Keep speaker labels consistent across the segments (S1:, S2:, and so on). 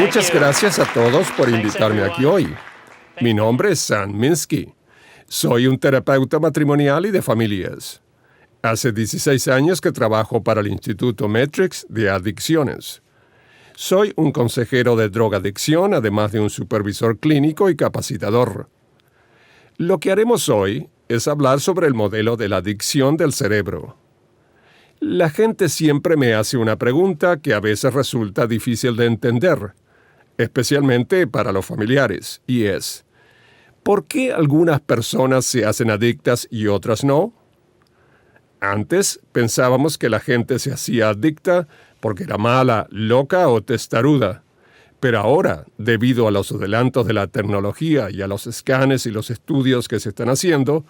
S1: Muchas gracias a todos por invitarme aquí hoy. Mi nombre es Sam Minsky. Soy un terapeuta matrimonial y de familias. Hace 16 años que trabajo para el Instituto Metrix de Adicciones. Soy un consejero de drogadicción, además de un supervisor clínico y capacitador. Lo que haremos hoy es hablar sobre el modelo de la adicción del cerebro. La gente siempre me hace una pregunta que a veces resulta difícil de entender, especialmente para los familiares, y es: ¿por qué algunas personas se hacen adictas y otras no? Antes pensábamos que la gente se hacía adicta porque era mala, loca o testaruda. Pero ahora, debido a los adelantos de la tecnología y a los escanes y los estudios que se están haciendo,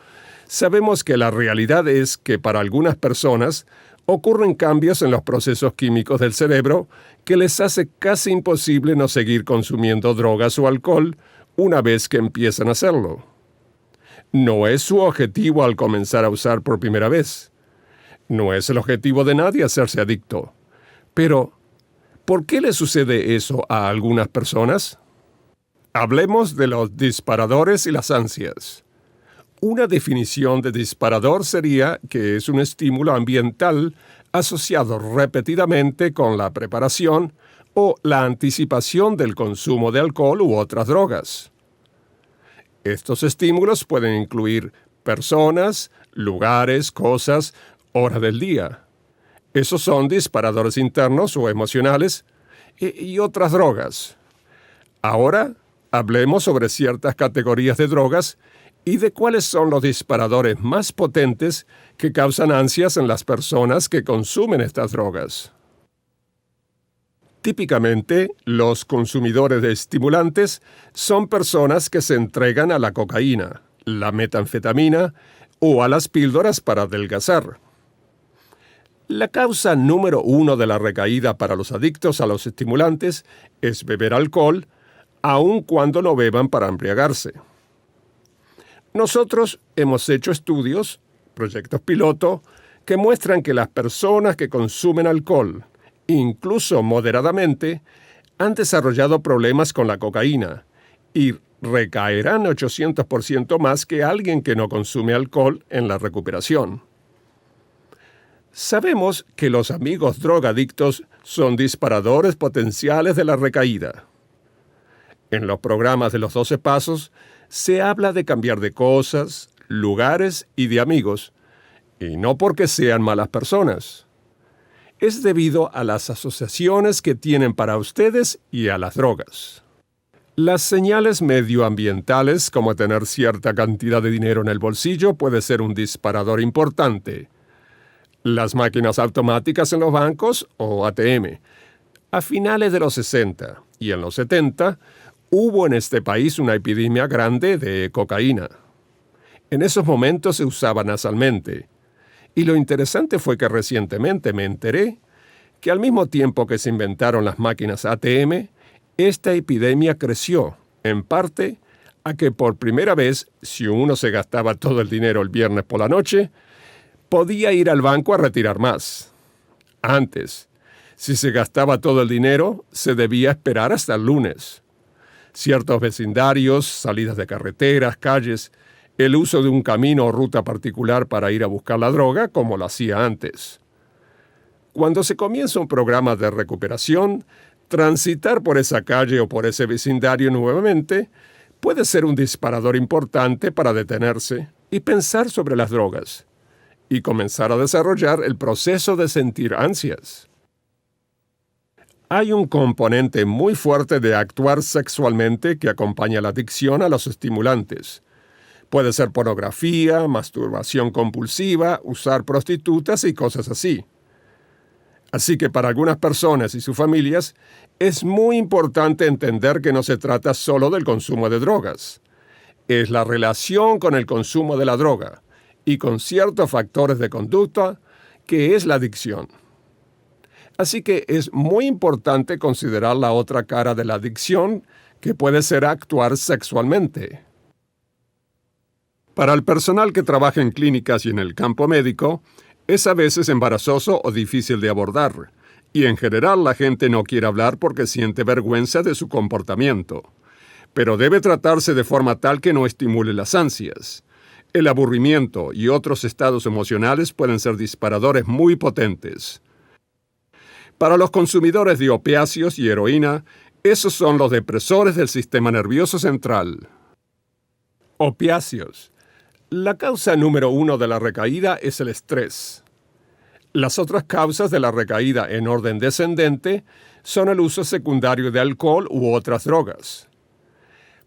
S1: sabemos que la realidad es que para algunas personas ocurren cambios en los procesos químicos del cerebro que les hace casi imposible no seguir consumiendo drogas o alcohol una vez que empiezan a hacerlo. No es su objetivo al comenzar a usar por primera vez. No es el objetivo de nadie hacerse adicto. Pero, ¿por qué le sucede eso a algunas personas? Hablemos de los disparadores y las ansias. Una definición de disparador sería que es un estímulo ambiental asociado repetidamente con la preparación o la anticipación del consumo de alcohol u otras drogas. Estos estímulos pueden incluir personas, lugares, cosas, horas del día. Esos son disparadores internos o emocionales y otras drogas. Ahora hablemos sobre ciertas categorías de drogas y de cuáles son los disparadores más potentes que causan ansias en las personas que consumen estas drogas. Típicamente, los consumidores de estimulantes son personas que se entregan a la cocaína, la metanfetamina o a las píldoras para adelgazar. La causa número 1 de la recaída para los adictos a los estimulantes es beber alcohol, aun cuando no beban para embriagarse. Nosotros hemos hecho estudios, proyectos piloto, que muestran que las personas que consumen alcohol, incluso moderadamente, han desarrollado problemas con la cocaína y recaerán 800% más que alguien que no consume alcohol en la recuperación. Sabemos que los amigos drogadictos son disparadores potenciales de la recaída. En los programas de los 12 pasos se habla de cambiar de cosas, lugares y de amigos, y no porque sean malas personas. Es debido a las asociaciones que tienen para ustedes y a las drogas. Las señales medioambientales, como tener cierta cantidad de dinero en el bolsillo, puede ser un disparador importante. Las máquinas automáticas en los bancos o ATM. A finales de los 60 y en los 70, hubo en este país una epidemia grande de cocaína. En esos momentos se usaba nasalmente. Y lo interesante fue que recientemente me enteré que al mismo tiempo que se inventaron las máquinas ATM, esta epidemia creció, en parte, a que por primera vez, si uno se gastaba todo el dinero el viernes por la noche, podía ir al banco a retirar más. Antes, si se gastaba todo el dinero, se debía esperar hasta el lunes. Ciertos vecindarios, salidas de carreteras, calles, el uso de un camino o ruta particular para ir a buscar la droga, como lo hacía antes. Cuando se comienza un programa de recuperación, transitar por esa calle o por ese vecindario nuevamente puede ser un disparador importante para detenerse y pensar sobre las drogas y comenzar a desarrollar el proceso de sentir ansias. Hay un componente muy fuerte de actuar sexualmente que acompaña la adicción a los estimulantes. Puede ser pornografía, masturbación compulsiva, usar prostitutas y cosas así. Así que para algunas personas y sus familias es muy importante entender que no se trata solo del consumo de drogas. Es la relación con el consumo de la droga y con ciertos factores de conducta que es la adicción. Así que es muy importante considerar la otra cara de la adicción, que puede ser actuar sexualmente. Para el personal que trabaja en clínicas y en el campo médico, es a veces embarazoso o difícil de abordar, Y en general la gente no quiere hablar porque siente vergüenza de su comportamiento. Pero debe tratarse de forma tal que no estimule las ansias. El aburrimiento y otros estados emocionales pueden ser disparadores muy potentes. Para los consumidores de opiáceos y heroína, esos son los depresores del sistema nervioso central. Opiáceos. La causa número 1 de la recaída es el estrés. Las otras causas de la recaída en orden descendente son el uso secundario de alcohol u otras drogas.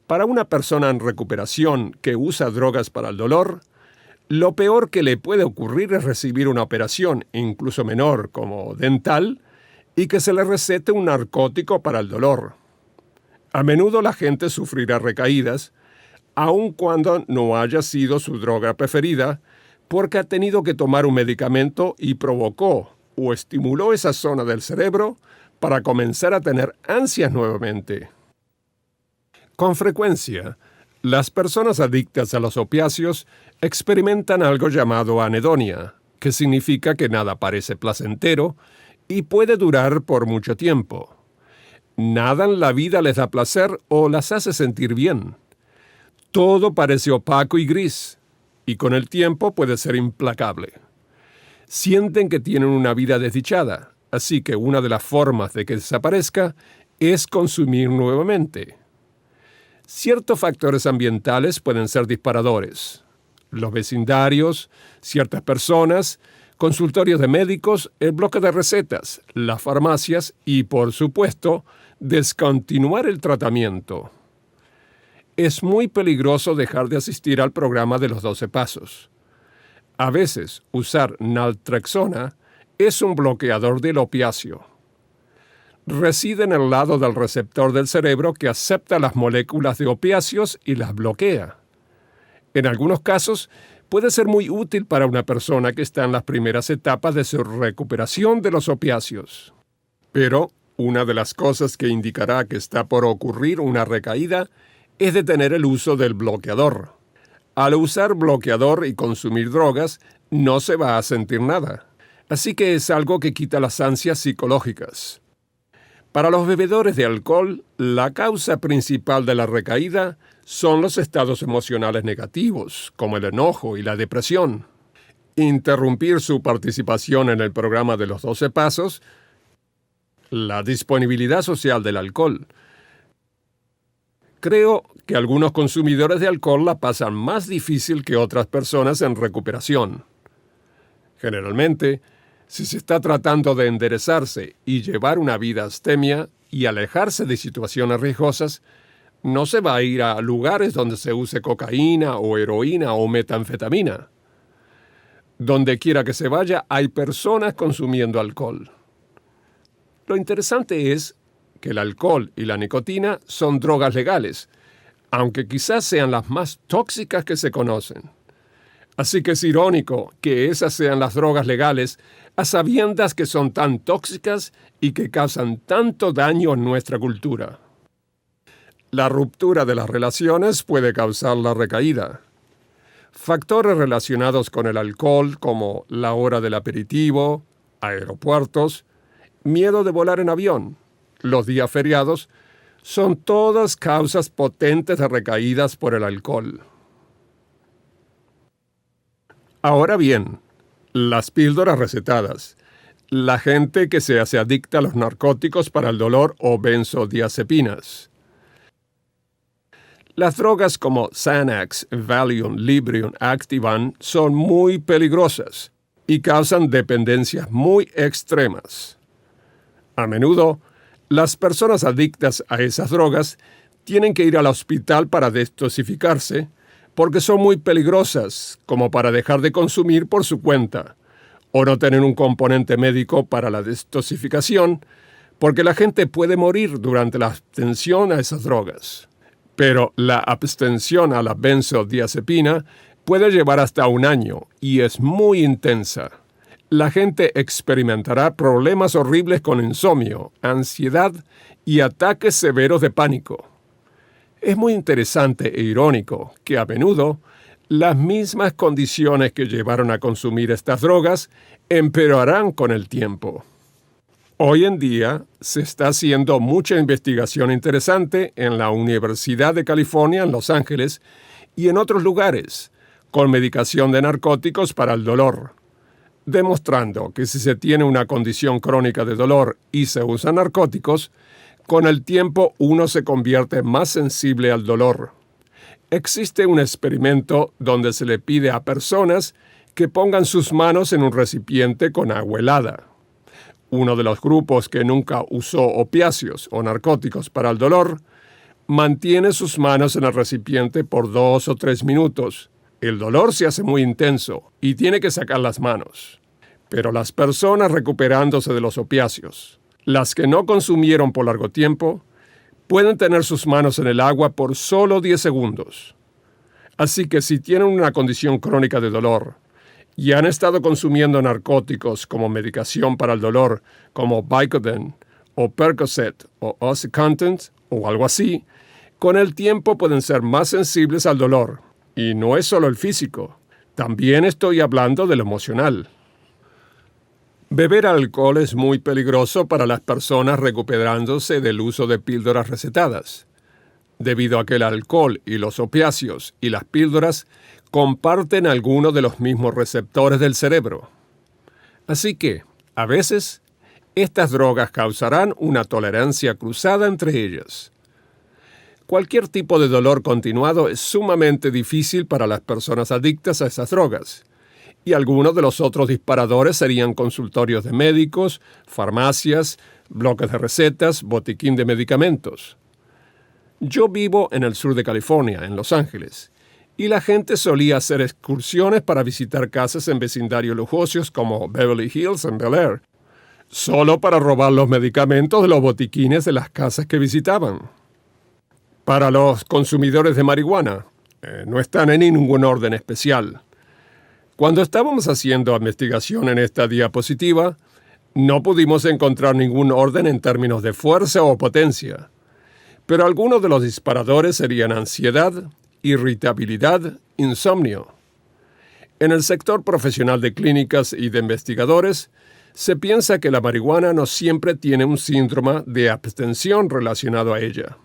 S1: Para una persona en recuperación que usa drogas para el dolor, lo peor que le puede ocurrir es recibir una operación, incluso menor, como dental, y que se le recete un narcótico para el dolor. A menudo la gente sufrirá recaídas, aun cuando no haya sido su droga preferida, porque ha tenido que tomar un medicamento y provocó o estimuló esa zona del cerebro para comenzar a tener ansias nuevamente. Con frecuencia, las personas adictas a los opiáceos experimentan algo llamado anedonia, que significa que nada parece placentero y puede durar por mucho tiempo. Nada en la vida les da placer o las hace sentir bien. Todo parece opaco y gris, y con el tiempo puede ser implacable. Sienten que tienen una vida desdichada, así que una de las formas de que desaparezca es consumir nuevamente. Ciertos factores ambientales pueden ser disparadores. Los vecindarios, ciertas personas, consultorios de médicos, el bloque de recetas, las farmacias y, por supuesto, descontinuar el tratamiento. Es muy peligroso dejar de asistir al programa de los 12 pasos. A veces, usar naltrexona es un bloqueador del opiáceo. Reside en el lado del receptor del cerebro que acepta las moléculas de opiáceos y las bloquea. En algunos casos, puede ser muy útil para una persona que está en las primeras etapas de su recuperación de los opiáceos. Pero una de las cosas que indicará que está por ocurrir una recaída es detener el uso del bloqueador. Al usar bloqueador y consumir drogas, no se va a sentir nada. Así que es algo que quita las ansias psicológicas. Para los bebedores de alcohol, la causa principal de la recaída son los estados emocionales negativos, como el enojo y la depresión. Interrumpir su participación en el programa de los 12 pasos, la disponibilidad social del alcohol. Creo que algunos consumidores de alcohol la pasan más difícil que otras personas en recuperación. Generalmente, si se está tratando de enderezarse y llevar una vida abstemia y alejarse de situaciones riesgosas, no se va a ir a lugares donde se use cocaína o heroína o metanfetamina. Donde quiera que se vaya, hay personas consumiendo alcohol. Lo interesante es que el alcohol y la nicotina son drogas legales, aunque quizás sean las más tóxicas que se conocen. Así que es irónico que esas sean las drogas legales a sabiendas que son tan tóxicas y que causan tanto daño en nuestra cultura. La ruptura de las relaciones puede causar la recaída. Factores relacionados con el alcohol como la hora del aperitivo, aeropuertos, miedo de volar en avión, los días feriados, son todas causas potentes de recaídas por el alcohol. Ahora bien, las píldoras recetadas, la gente que se hace adicta a los narcóticos para el dolor o benzodiazepinas. Las drogas como Xanax, Valium, Librium, Activan son muy peligrosas y causan dependencias muy extremas. A menudo, las personas adictas a esas drogas tienen que ir al hospital para detoxificarse porque son muy peligrosas como para dejar de consumir por su cuenta, o no tener un componente médico para la detoxificación, porque la gente puede morir durante la abstención a esas drogas. Pero la abstención a la benzodiazepina puede llevar hasta 1 año y es muy intensa. La gente experimentará problemas horribles con insomnio, ansiedad y ataques severos de pánico. Es muy interesante e irónico que a menudo las mismas condiciones que llevaron a consumir estas drogas empeorarán con el tiempo. Hoy en día se está haciendo mucha investigación interesante en la Universidad de California en Los Ángeles y en otros lugares con medicación de narcóticos para el dolor, demostrando que si se tiene una condición crónica de dolor y se usan narcóticos, con el tiempo uno se convierte más sensible al dolor. Existe un experimento donde se le pide a personas que pongan sus manos en un recipiente con agua helada. Uno de los grupos que nunca usó opiáceos o narcóticos para el dolor mantiene sus manos en el recipiente por 2 o 3 minutos. El dolor se hace muy intenso y tiene que sacar las manos. Pero las personas recuperándose de los opiáceos, las que no consumieron por largo tiempo, pueden tener sus manos en el agua por solo 10 segundos. Así que si tienen una condición crónica de dolor y han estado consumiendo narcóticos como medicación para el dolor, como Vicodin o Percocet o OxyContin o algo así, con el tiempo pueden ser más sensibles al dolor. Y no es solo el físico, también estoy hablando de lo emocional. Beber alcohol es muy peligroso para las personas recuperándose del uso de píldoras recetadas, debido a que el alcohol y los opiáceos y las píldoras comparten algunos de los mismos receptores del cerebro. Así que, a veces, estas drogas causarán una tolerancia cruzada entre ellas. Cualquier tipo de dolor continuado es sumamente difícil para las personas adictas a esas drogas, y algunos de los otros disparadores serían consultorios de médicos, farmacias, bloques de recetas, botiquín de medicamentos. Yo vivo en el sur de California, en Los Ángeles, y la gente solía hacer excursiones para visitar casas en vecindarios lujosos como Beverly Hills en Bel Air, solo para robar los medicamentos de los botiquines de las casas que visitaban. Para los consumidores de marihuana, no están en ningún orden especial. Cuando estábamos haciendo investigación en esta diapositiva, no pudimos encontrar ningún orden en términos de fuerza o potencia, pero algunos de los disparadores serían ansiedad, irritabilidad, insomnio. En el sector profesional de clínicas y de investigadores, se piensa que la marihuana no siempre tiene un síndrome de abstención relacionado a ella.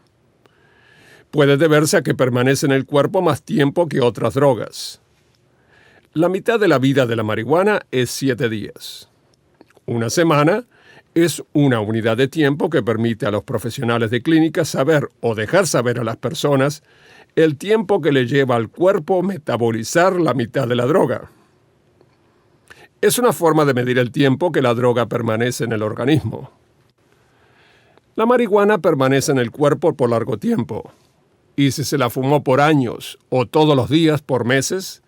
S1: Puede deberse a que permanece en el cuerpo más tiempo que otras drogas. La mitad de la vida de la marihuana es 7 días. Una semana es una unidad de tiempo que permite a los profesionales de clínica saber o dejar saber a las personas el tiempo que le lleva al cuerpo metabolizar la mitad de la droga. Es una forma de medir el tiempo que la droga permanece en el organismo. La marihuana permanece en el cuerpo por largo tiempo, y si se la fumó por años o todos los días por meses,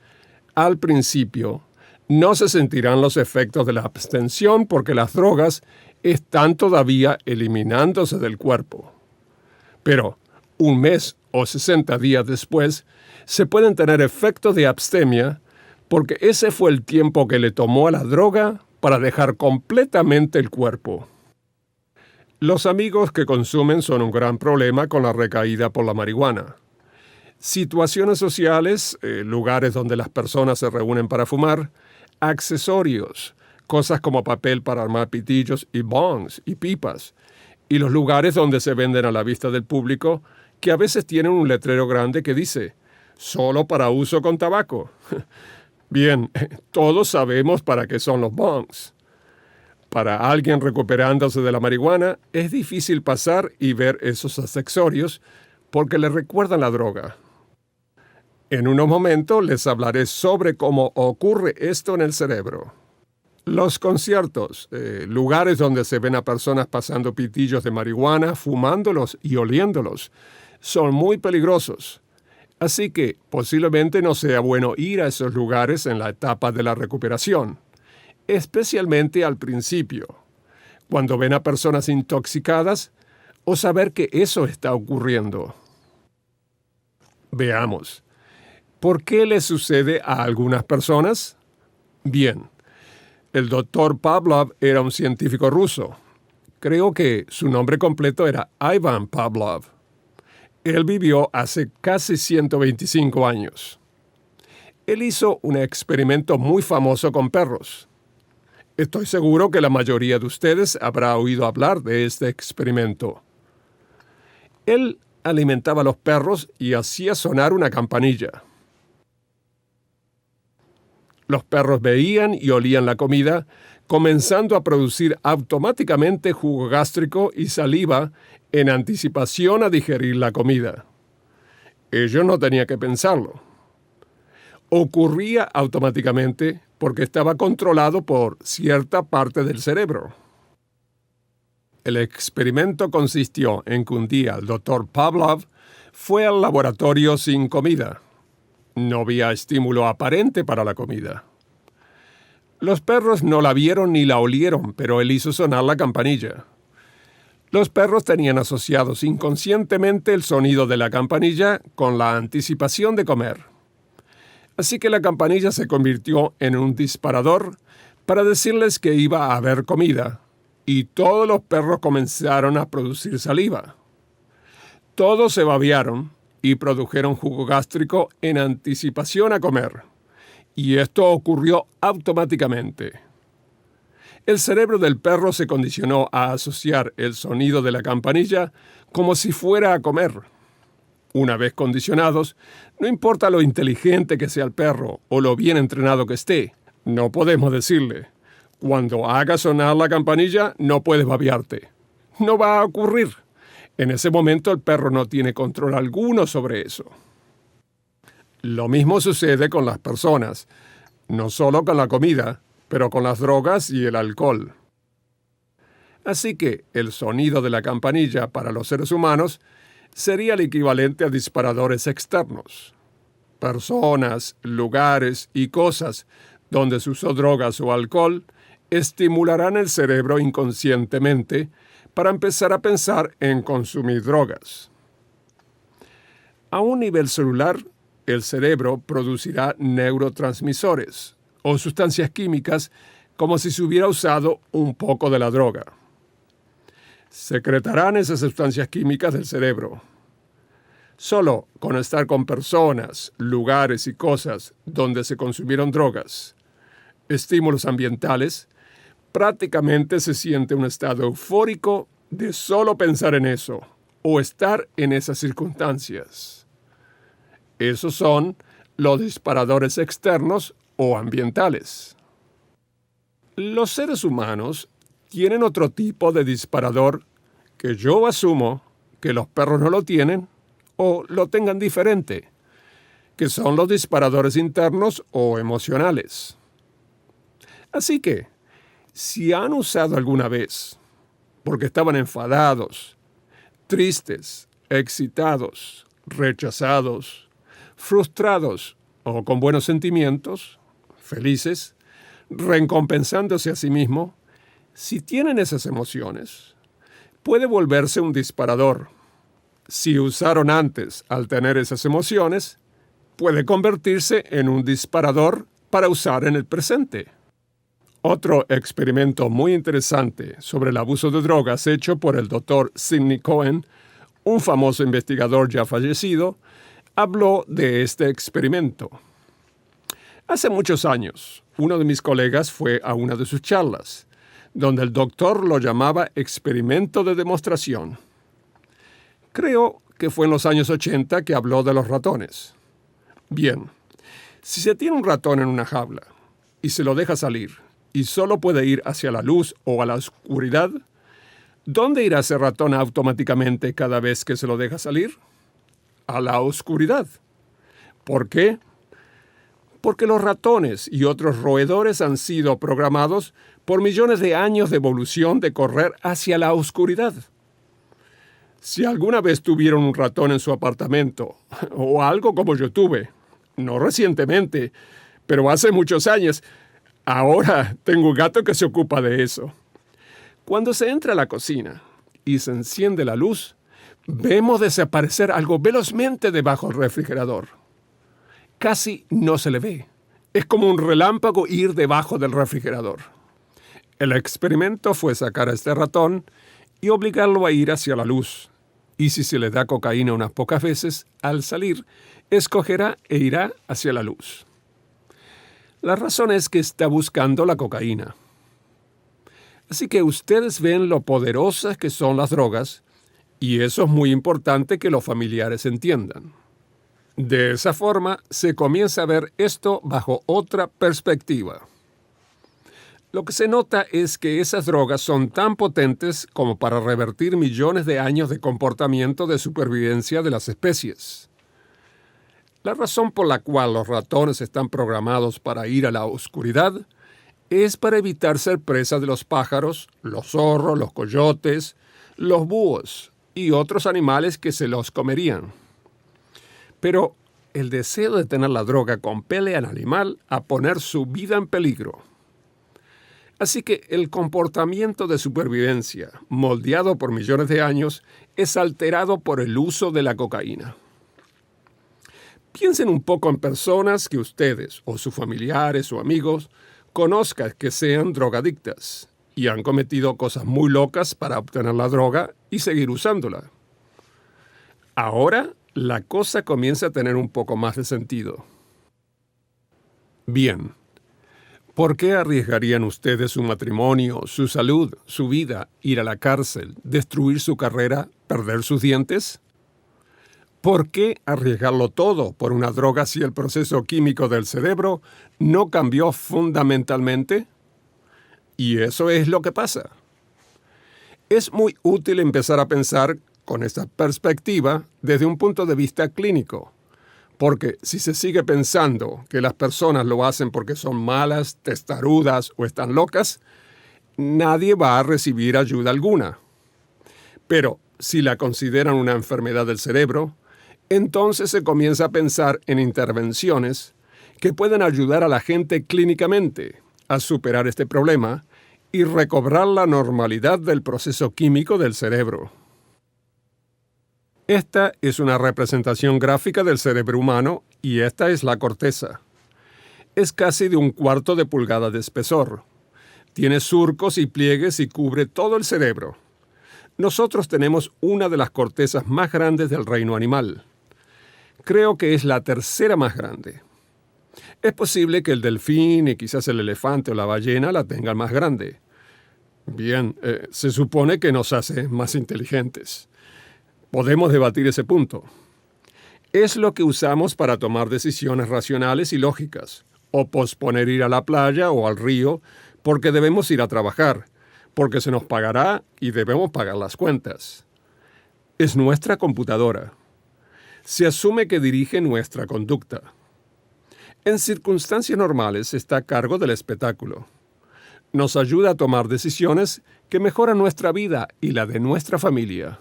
S1: al principio no se sentirán los efectos de la abstención porque las drogas están todavía eliminándose del cuerpo. Pero un mes o 60 días después, se pueden tener efectos de abstemia porque ese fue el tiempo que le tomó a la droga para dejar completamente el cuerpo. Los amigos que consumen son un gran problema con la recaída por la marihuana. Situaciones sociales, lugares donde las personas se reúnen para fumar, accesorios, cosas como papel para armar pitillos y bongs y pipas, y los lugares donde se venden a la vista del público, que a veces tienen un letrero grande que dice, solo para uso con tabaco. Bien, todos sabemos para qué son los bongs. Para alguien recuperándose de la marihuana, es difícil pasar y ver esos accesorios porque le recuerdan la droga. En unos momentos les hablaré sobre cómo ocurre esto en el cerebro. Los conciertos, lugares donde se ven a personas pasando pitillos de marihuana, fumándolos y oliéndolos, son muy peligrosos. Así que posiblemente no sea bueno ir a esos lugares en la etapa de la recuperación, especialmente al principio, cuando ven a personas intoxicadas o saber que eso está ocurriendo. Veamos. ¿Por qué le sucede a algunas personas? Bien, el doctor Pavlov era un científico ruso. Creo que su nombre completo era Ivan Pavlov. Él vivió hace casi 125 años. Él hizo un experimento muy famoso con perros. Estoy seguro que la mayoría de ustedes habrá oído hablar de este experimento. Él alimentaba a los perros y hacía sonar una campanilla. Los perros veían y olían la comida, comenzando a producir automáticamente jugo gástrico y saliva en anticipación a digerir la comida. Ellos no tenían que pensarlo. Ocurría automáticamente porque estaba controlado por cierta parte del cerebro. El experimento consistió en que un día el doctor Pavlov fue al laboratorio sin comida. No había estímulo aparente para la comida. Los perros no la vieron ni la olieron, pero él hizo sonar la campanilla. Los perros tenían asociados inconscientemente el sonido de la campanilla con la anticipación de comer. Así que la campanilla se convirtió en un disparador para decirles que iba a haber comida, y todos los perros comenzaron a producir saliva. Todos se babearon y produjeron jugo gástrico en anticipación a comer, y esto ocurrió automáticamente. El cerebro del perro se condicionó a asociar el sonido de la campanilla como si fuera a comer. Una vez condicionados, no importa lo inteligente que sea el perro o lo bien entrenado que esté, no podemos decirle: cuando haga sonar la campanilla, no puedes babearte. No va a ocurrir. En ese momento el perro no tiene control alguno sobre eso. Lo mismo sucede con las personas, no solo con la comida, pero con las drogas y el alcohol. Así que el sonido de la campanilla para los seres humanos sería el equivalente a disparadores externos. Personas, lugares y cosas donde se usó drogas o alcohol estimularán el cerebro inconscientemente para empezar a pensar en consumir drogas. A un nivel celular, el cerebro producirá neurotransmisores o sustancias químicas como si se hubiera usado un poco de la droga. Secretarán esas sustancias químicas del cerebro. Solo con estar con personas, lugares y cosas donde se consumieron drogas, estímulos ambientales, prácticamente se siente un estado eufórico de solo pensar en eso o estar en esas circunstancias. Esos son los disparadores externos o ambientales. Los seres humanos tienen otro tipo de disparador que yo asumo que los perros no lo tienen o lo tengan diferente, que son los disparadores internos o emocionales. Así que, si han usado alguna vez, porque estaban enfadados, tristes, excitados, rechazados, frustrados o con buenos sentimientos, felices, recompensándose a sí mismo, si tienen esas emociones, puede volverse un disparador. Si usaron antes al tener esas emociones, puede convertirse en un disparador para usar en el presente. Otro experimento muy interesante sobre el abuso de drogas hecho por el Dr. Sidney Cohen, un famoso investigador ya fallecido, habló de este experimento. Hace muchos años, uno de mis colegas fue a una de sus charlas, donde el doctor lo llamaba experimento de demostración. Creo que fue en los años 80 que habló de los ratones. Bien, si se tiene un ratón en una jaula y se lo deja salir y solo puede ir hacia la luz o a la oscuridad, ¿dónde irá ese ratón automáticamente cada vez que se lo deja salir? A la oscuridad. ¿Por qué? Porque los ratones y otros roedores han sido programados por millones de años de evolución de correr hacia la oscuridad. Si alguna vez tuvieron un ratón en su apartamento, o algo como yo tuve, no recientemente, pero hace muchos años, ahora tengo un gato que se ocupa de eso. Cuando se entra a la cocina y se enciende la luz, vemos desaparecer algo velozmente debajo del refrigerador. Casi no se le ve. Es como un relámpago ir debajo del refrigerador. El experimento fue sacar a este ratón y obligarlo a ir hacia la luz. Y si se le da cocaína unas pocas veces, al salir, escogerá e irá hacia la luz. La razón es que está buscando la cocaína. Así que ustedes ven lo poderosas que son las drogas, y eso es muy importante que los familiares entiendan. De esa forma, se comienza a ver esto bajo otra perspectiva. Lo que se nota es que esas drogas son tan potentes como para revertir millones de años de comportamiento de supervivencia de las especies. La razón por la cual los ratones están programados para ir a la oscuridad es para evitar ser presa de los pájaros, los zorros, los coyotes, los búhos y otros animales que se los comerían. Pero el deseo de tener la droga compele al animal a poner su vida en peligro. Así que el comportamiento de supervivencia, moldeado por millones de años, es alterado por el uso de la cocaína. Piensen un poco en personas que ustedes o sus familiares o amigos conozcan que sean drogadictas y han cometido cosas muy locas para obtener la droga y seguir usándola. Ahora la cosa comienza a tener un poco más de sentido. Bien. ¿Por qué arriesgarían ustedes su matrimonio, su salud, su vida, ir a la cárcel, destruir su carrera, perder sus dientes? ¿Por qué arriesgarlo todo por una droga si el proceso químico del cerebro no cambió fundamentalmente? Y eso es lo que pasa. Es muy útil empezar a pensar con esta perspectiva desde un punto de vista clínico. Porque si se sigue pensando que las personas lo hacen porque son malas, testarudas o están locas, nadie va a recibir ayuda alguna. Pero si la consideran una enfermedad del cerebro, entonces se comienza a pensar en intervenciones que pueden ayudar a la gente clínicamente a superar este problema y recobrar la normalidad del proceso químico del cerebro. Esta es una representación gráfica del cerebro humano y esta es la corteza. Es casi de 1/4 de pulgada de espesor. Tiene surcos y pliegues y cubre todo el cerebro. Nosotros tenemos una de las cortezas más grandes del reino animal. Creo que es la tercera más grande. Es posible que el delfín y quizás el elefante o la ballena la tengan más grande. Bien, se supone que nos hace más inteligentes. Podemos debatir ese punto. Es lo que usamos para tomar decisiones racionales y lógicas, o posponer ir a la playa o al río porque debemos ir a trabajar, porque se nos pagará y debemos pagar las cuentas. Es nuestra computadora. Se asume que dirige nuestra conducta. En circunstancias normales está a cargo del espectáculo. Nos ayuda a tomar decisiones que mejoran nuestra vida y la de nuestra familia.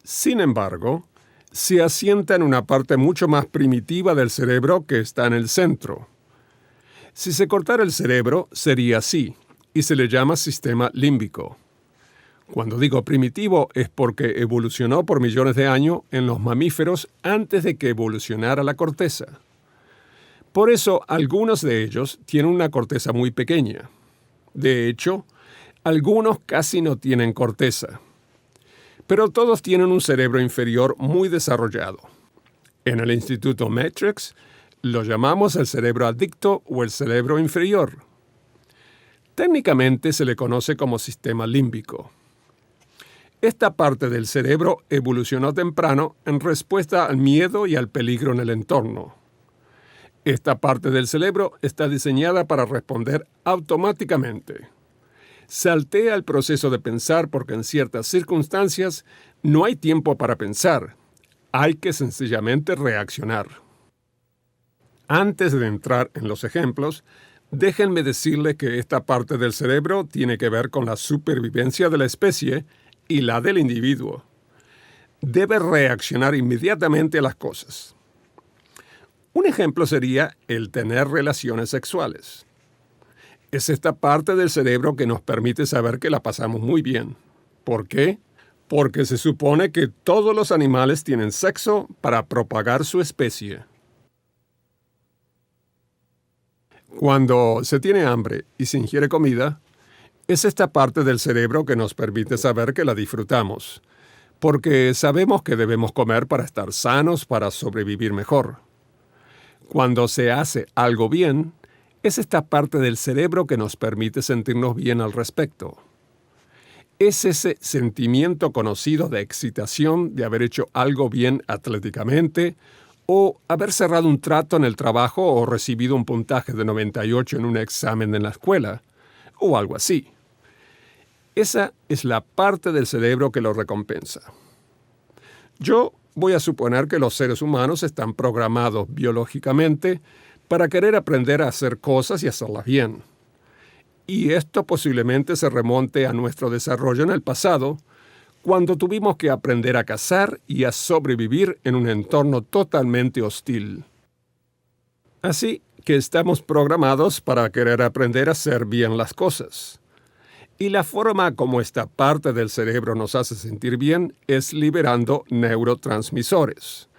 S1: Sin embargo, se asienta en una parte mucho más primitiva del cerebro que está en el centro. Si se cortara el cerebro, sería así, y se le llama sistema límbico. Cuando digo primitivo es porque evolucionó por millones de años en los mamíferos antes de que evolucionara la corteza. Por eso, algunos de ellos tienen una corteza muy pequeña. De hecho, algunos casi no tienen corteza. Pero todos tienen un cerebro inferior muy desarrollado. En el Instituto Matrix lo llamamos el cerebro adicto o el cerebro inferior. Técnicamente se le conoce como sistema límbico. Esta parte del cerebro evolucionó temprano en respuesta al miedo y al peligro en el entorno. Esta parte del cerebro está diseñada para responder automáticamente. Saltea el proceso de pensar porque en ciertas circunstancias no hay tiempo para pensar. Hay que sencillamente reaccionar. Antes de entrar en los ejemplos, déjenme decirle que esta parte del cerebro tiene que ver con la supervivencia de la especie y la del individuo. Debe reaccionar inmediatamente a las cosas. Un ejemplo sería el tener relaciones sexuales. Es esta parte del cerebro que nos permite saber que la pasamos muy bien. ¿Por qué? Porque se supone que todos los animales tienen sexo para propagar su especie. Cuando se tiene hambre y se ingiere comida, es esta parte del cerebro que nos permite saber que la disfrutamos, porque sabemos que debemos comer para estar sanos, para sobrevivir mejor. Cuando se hace algo bien, Es esta parte del cerebro que nos permite sentirnos bien al respecto. Es ese sentimiento conocido de excitación de haber hecho algo bien atléticamente, o haber cerrado un trato en el trabajo o recibido un puntaje de 98 en un examen en la escuela, o algo así. Esa es la parte del cerebro que lo recompensa. Yo voy a suponer que los seres humanos están programados biológicamente para querer aprender a hacer cosas y hacerlas bien. Y esto posiblemente se remonte a nuestro desarrollo en el pasado, cuando tuvimos que aprender a cazar y a sobrevivir en un entorno totalmente hostil. Así que estamos programados para querer aprender a hacer bien las cosas. Y la forma como esta parte del cerebro nos hace sentir bien es liberando neurotransmisores.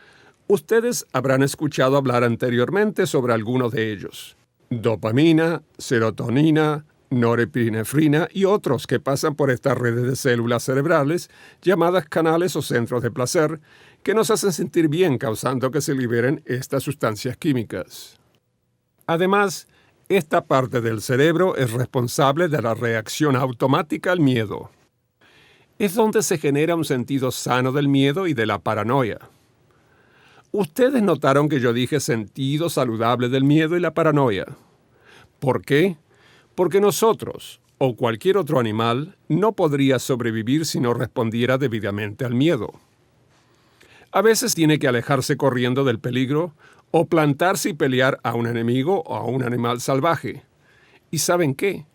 S1: Ustedes habrán escuchado hablar anteriormente sobre algunos de ellos: dopamina, serotonina, norepinefrina y otros que pasan por estas redes de células cerebrales llamadas canales o centros de placer, que nos hacen sentir bien, causando que se liberen estas sustancias químicas. Además, esta parte del cerebro es responsable de la reacción automática al miedo. Es donde se genera un sentido sano del miedo y de la paranoia. Ustedes notaron que yo dije sentido saludable del miedo y la paranoia. ¿Por qué? Porque nosotros, o cualquier otro animal, no podría sobrevivir si no respondiera debidamente al miedo. A veces tiene que alejarse corriendo del peligro o plantarse y pelear a un enemigo o a un animal salvaje. ¿Y saben qué?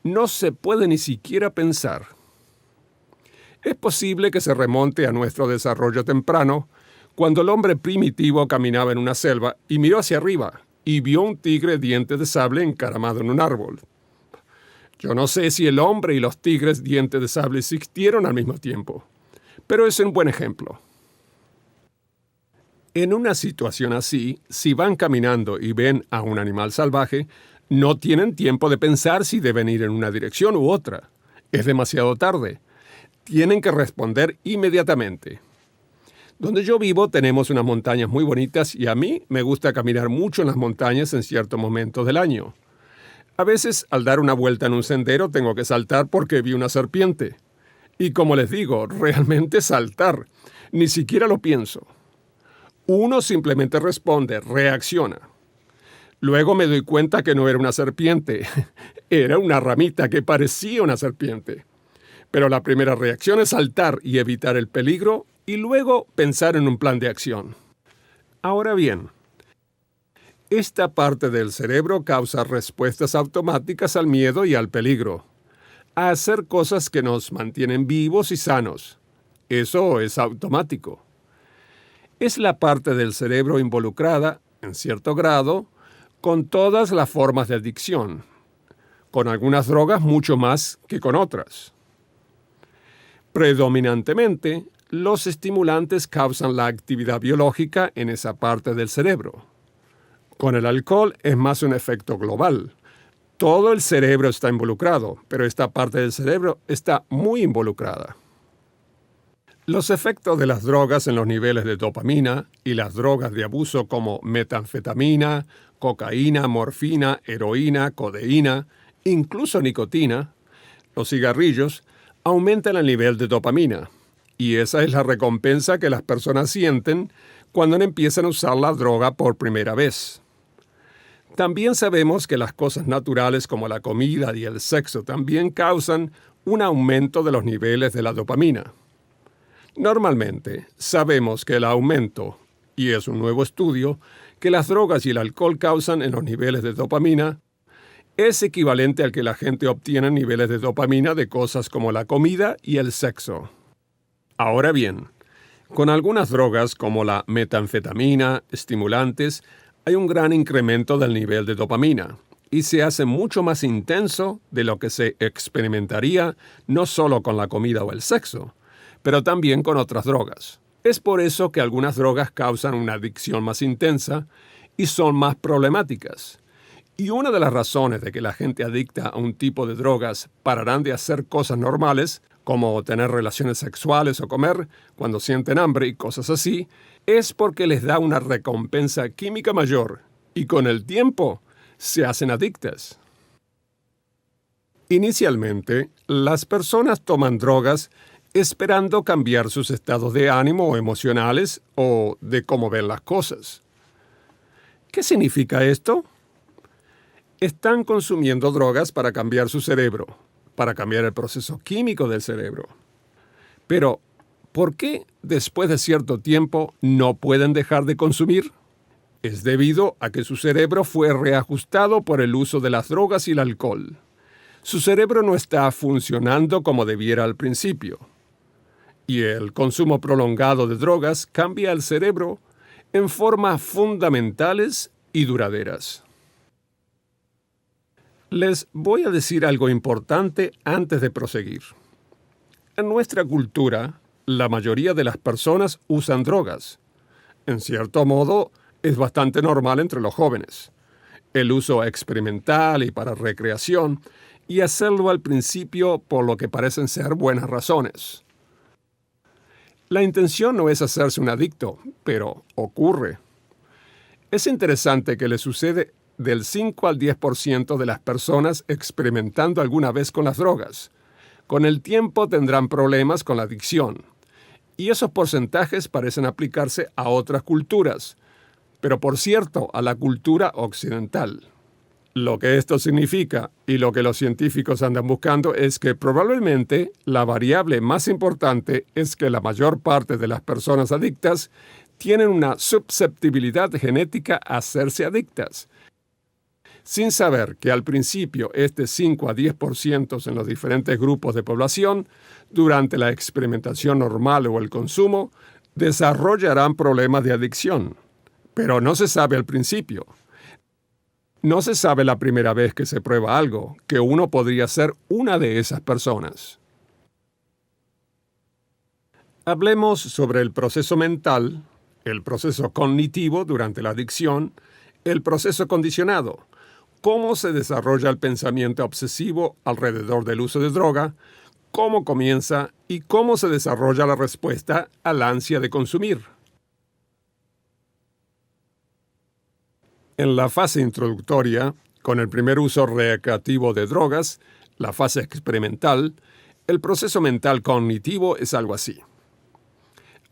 S1: No se puede ni siquiera pensar. Es posible que se remonte a nuestro desarrollo temprano, cuando el hombre primitivo caminaba en una selva y miró hacia arriba y vio un tigre dientes de sable encaramado en un árbol. Yo no sé si el hombre y los tigres dientes de sable existieron al mismo tiempo, pero es un buen ejemplo. En una situación así, si van caminando y ven a un animal salvaje, no tienen tiempo de pensar si deben ir en una dirección u otra. Es demasiado tarde. Tienen que responder inmediatamente. Donde yo vivo tenemos unas montañas muy bonitas y a mí me gusta caminar mucho en las montañas en ciertos momentos del año. A veces, al dar una vuelta en un sendero, tengo que saltar porque vi una serpiente. Y como les digo, realmente saltar. Ni siquiera lo pienso. Uno simplemente responde, reacciona. Luego me doy cuenta que no era una serpiente. Era una ramita que parecía una serpiente. Pero la primera reacción es saltar y evitar el peligro y luego pensar en un plan de acción. Ahora bien, esta parte del cerebro causa respuestas automáticas al miedo y al peligro, a hacer cosas que nos mantienen vivos y sanos. Eso es automático. Es la parte del cerebro involucrada, en cierto grado, con todas las formas de adicción, con algunas drogas mucho más que con otras. Predominantemente, los estimulantes causan la actividad biológica en esa parte del cerebro. Con el alcohol es más un efecto global. Todo el cerebro está involucrado, pero esta parte del cerebro está muy involucrada. Los efectos de las drogas en los niveles de dopamina y las drogas de abuso como metanfetamina, cocaína, morfina, heroína, codeína, incluso nicotina, los cigarrillos, aumentan el nivel de dopamina. Y esa es la recompensa que las personas sienten cuando empiezan a usar la droga por primera vez. También sabemos que las cosas naturales como la comida y el sexo también causan un aumento de los niveles de la dopamina. Normalmente sabemos que el aumento, y es un nuevo estudio, que las drogas y el alcohol causan en los niveles de dopamina es equivalente al que la gente obtiene en niveles de dopamina de cosas como la comida y el sexo. Ahora bien, con algunas drogas como la metanfetamina, estimulantes, hay un gran incremento del nivel de dopamina y se hace mucho más intenso de lo que se experimentaría no solo con la comida o el sexo, pero también con otras drogas. Es por eso que algunas drogas causan una adicción más intensa y son más problemáticas. Y una de las razones de que la gente adicta a un tipo de drogas pararán de hacer cosas normales, como tener relaciones sexuales o comer cuando sienten hambre y cosas así, es porque les da una recompensa química mayor y con el tiempo se hacen adictas. Inicialmente, las personas toman drogas esperando cambiar sus estados de ánimo o emocionales o de cómo ven las cosas. ¿Qué significa esto? Están consumiendo drogas para cambiar su cerebro, para cambiar el proceso químico del cerebro. Pero, ¿por qué después de cierto tiempo no pueden dejar de consumir? Es debido a que su cerebro fue reajustado por el uso de las drogas y el alcohol. Su cerebro no está funcionando como debiera al principio. Y el consumo prolongado de drogas cambia el cerebro en formas fundamentales y duraderas. Les voy a decir algo importante antes de proseguir. En nuestra cultura, la mayoría de las personas usan drogas. En cierto modo, es bastante normal entre los jóvenes. El uso experimental y para recreación, y hacerlo al principio por lo que parecen ser buenas razones. La intención no es hacerse un adicto, pero ocurre. Es interesante que le sucede del 5 al 10% de las personas experimentando alguna vez con las drogas. Con el tiempo tendrán problemas con la adicción. Y esos porcentajes parecen aplicarse a otras culturas, pero por cierto, a la cultura occidental. Lo que esto significa, y lo que los científicos andan buscando, es que probablemente la variable más importante es que la mayor parte de las personas adictas tienen una susceptibilidad genética a hacerse adictas, sin saber que al principio este 5 a 10% en los diferentes grupos de población, durante la experimentación normal o el consumo, desarrollarán problemas de adicción. Pero no se sabe al principio. No se sabe la primera vez que se prueba algo, que uno podría ser una de esas personas. Hablemos sobre el proceso mental, el proceso cognitivo durante la adicción, el proceso condicionado, cómo se desarrolla el pensamiento obsesivo alrededor del uso de droga, cómo comienza y cómo se desarrolla la respuesta al ansia de consumir. En la fase introductoria, con el primer uso recreativo de drogas, la fase experimental, el proceso mental cognitivo es algo así.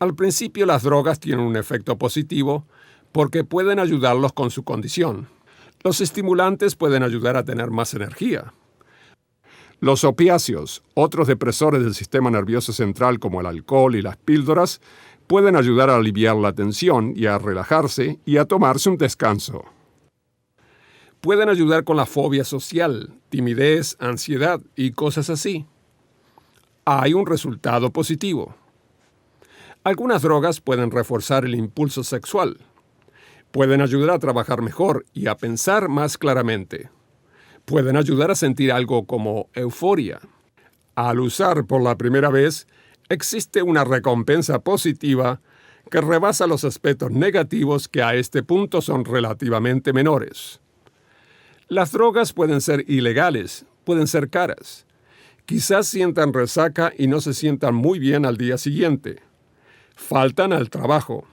S1: Al principio las drogas tienen un efecto positivo porque pueden ayudarlos con su condición. Los estimulantes pueden ayudar a tener más energía. Los opiáceos, otros depresores del sistema nervioso central como el alcohol y las píldoras, pueden ayudar a aliviar la tensión y a relajarse y a tomarse un descanso. Pueden ayudar con la fobia social, timidez, ansiedad y cosas así. Hay un resultado positivo. Algunas drogas pueden reforzar el impulso sexual. Pueden ayudar a trabajar mejor y a pensar más claramente. Pueden ayudar a sentir algo como euforia. Al usar por la primera vez, existe una recompensa positiva que rebasa los aspectos negativos que a este punto son relativamente menores. Las drogas pueden ser ilegales, pueden ser caras. Quizás sientan resaca y no se sientan muy bien al día siguiente. Faltan al trabajo.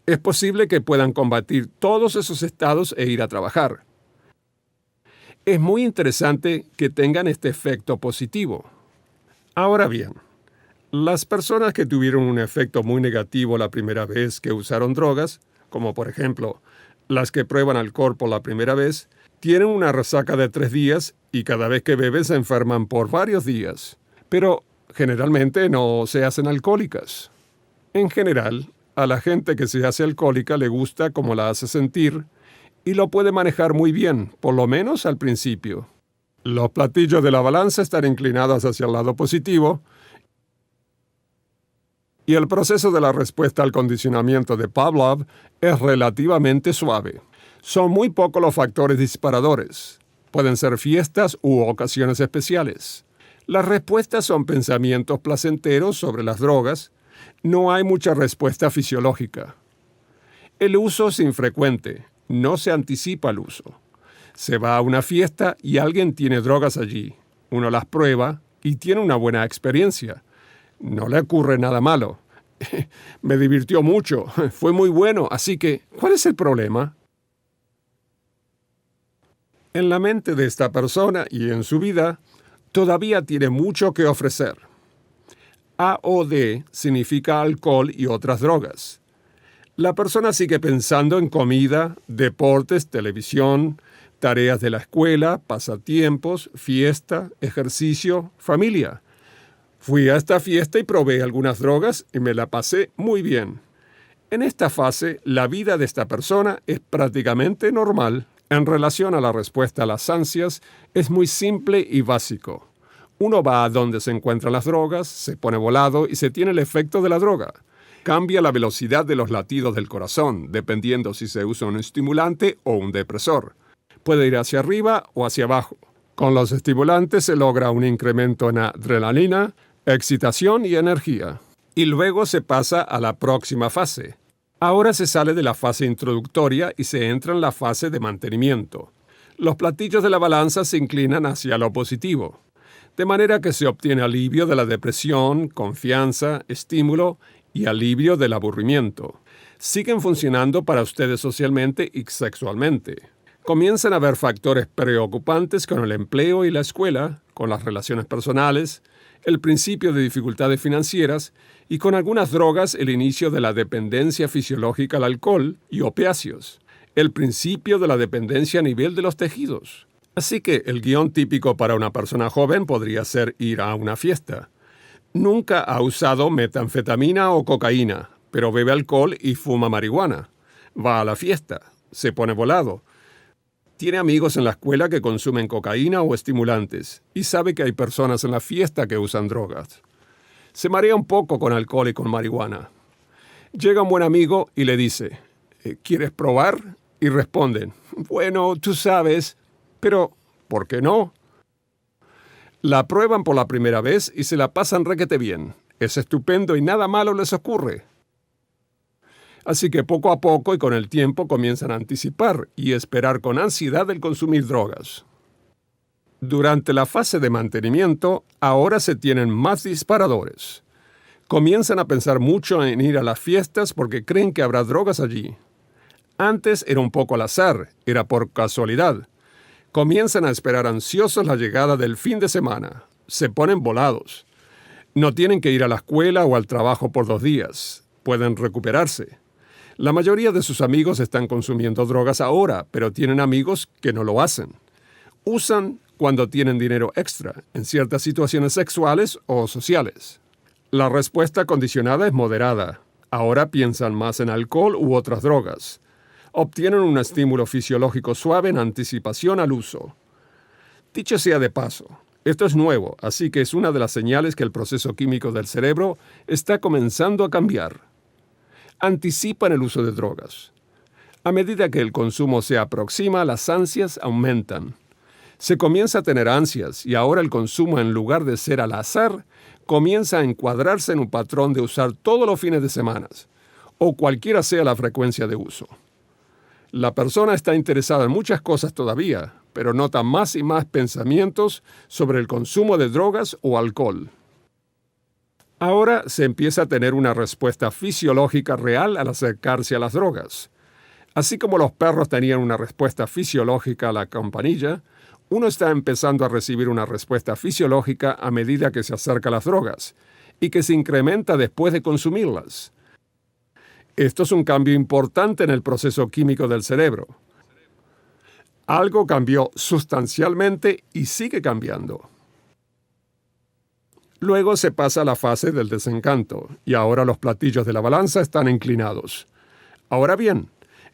S1: Es posible que puedan combatir todos esos estados e ir a trabajar. Es muy interesante que tengan este efecto positivo. Ahora bien, las personas que tuvieron un efecto muy negativo la primera vez que usaron drogas, como por ejemplo las que prueban alcohol por la primera vez, tienen una resaca de 3 días y cada vez que beben se enferman por varios días. Pero generalmente no se hacen alcohólicas. En general, a la gente que se hace alcohólica le gusta cómo la hace sentir y lo puede manejar muy bien, por lo menos al principio. Los platillos de la balanza están inclinados hacia el lado positivo y el proceso de la respuesta al condicionamiento de Pavlov es relativamente suave. Son muy pocos los factores disparadores. Pueden ser fiestas u ocasiones especiales. Las respuestas son pensamientos placenteros sobre las drogas. No hay mucha respuesta fisiológica. El uso es infrecuente. No se anticipa el uso. Se va a una fiesta y alguien tiene drogas allí. Uno las prueba y tiene una buena experiencia. No le ocurre nada malo. Me divirtió mucho. Fue muy bueno. Así que, ¿cuál es el problema? En la mente de esta persona y en su vida, todavía tiene mucho que ofrecer. AOD significa alcohol y otras drogas. La persona sigue pensando en comida, deportes, televisión, tareas de la escuela, pasatiempos, fiesta, ejercicio, familia. Fui a esta fiesta y probé algunas drogas y me la pasé muy bien. En esta fase, la vida de esta persona es prácticamente normal. En relación a la respuesta a las ansias, es muy simple y básico. Uno va a donde se encuentran las drogas, se pone volado y se tiene el efecto de la droga. Cambia la velocidad de los latidos del corazón, dependiendo si se usa un estimulante o un depresor. Puede ir hacia arriba o hacia abajo. Con los estimulantes se logra un incremento en adrenalina, excitación y energía. Y luego se pasa a la próxima fase. Ahora se sale de la fase introductoria y se entra en la fase de mantenimiento. Los platillos de la balanza se inclinan hacia lo positivo, de manera que se obtiene alivio de la depresión, confianza, estímulo y alivio del aburrimiento. Siguen funcionando para ustedes socialmente y sexualmente. Comienzan a haber factores preocupantes con el empleo y la escuela, con las relaciones personales, el principio de dificultades financieras y con algunas drogas el inicio de la dependencia fisiológica al alcohol y opiáceos, el principio de la dependencia a nivel de los tejidos. Así que el guión típico para una persona joven podría ser ir a una fiesta. Nunca ha usado metanfetamina o cocaína, pero bebe alcohol y fuma marihuana. Va a la fiesta, se pone volado. Tiene amigos en la escuela que consumen cocaína o estimulantes y sabe que hay personas en la fiesta que usan drogas. Se marea un poco con alcohol y con marihuana. Llega un buen amigo y le dice, ¿quieres probar? Y responden, bueno, tú sabes, pero ¿por qué no? La prueban por la primera vez y se la pasan requete bien. Es estupendo y nada malo les ocurre. Así que poco a poco y con el tiempo comienzan a anticipar y esperar con ansiedad el consumir drogas. Durante la fase de mantenimiento, ahora se tienen más disparadores. Comienzan a pensar mucho en ir a las fiestas porque creen que habrá drogas allí. Antes era un poco al azar, era por casualidad. Comienzan a esperar ansiosos la llegada del fin de semana. Se ponen volados. No tienen que ir a la escuela o al trabajo por 2 días. Pueden recuperarse. La mayoría de sus amigos están consumiendo drogas ahora, pero tienen amigos que no lo hacen. Usan cuando tienen dinero extra, en ciertas situaciones sexuales o sociales. La respuesta condicionada es moderada. Ahora piensan más en alcohol u otras drogas. Obtienen un estímulo fisiológico suave en anticipación al uso. Dicho sea de paso, esto es nuevo, así que es una de las señales que el proceso químico del cerebro está comenzando a cambiar. Anticipan el uso de drogas. A medida que el consumo se aproxima, las ansias aumentan. Se comienza a tener ansias y ahora el consumo, en lugar de ser al azar, comienza a encuadrarse en un patrón de usar todos los fines de semana, o cualquiera sea la frecuencia de uso. La persona está interesada en muchas cosas todavía, pero nota más y más pensamientos sobre el consumo de drogas o alcohol. Ahora se empieza a tener una respuesta fisiológica real al acercarse a las drogas. Así como los perros tenían una respuesta fisiológica a la campanilla, uno está empezando a recibir una respuesta fisiológica a medida que se acerca a las drogas, y que se incrementa después de consumirlas. Esto es un cambio importante en el proceso químico del cerebro. Algo cambió sustancialmente y sigue cambiando. Luego se pasa a la fase del desencanto, y ahora los platillos de la balanza están inclinados. Ahora bien,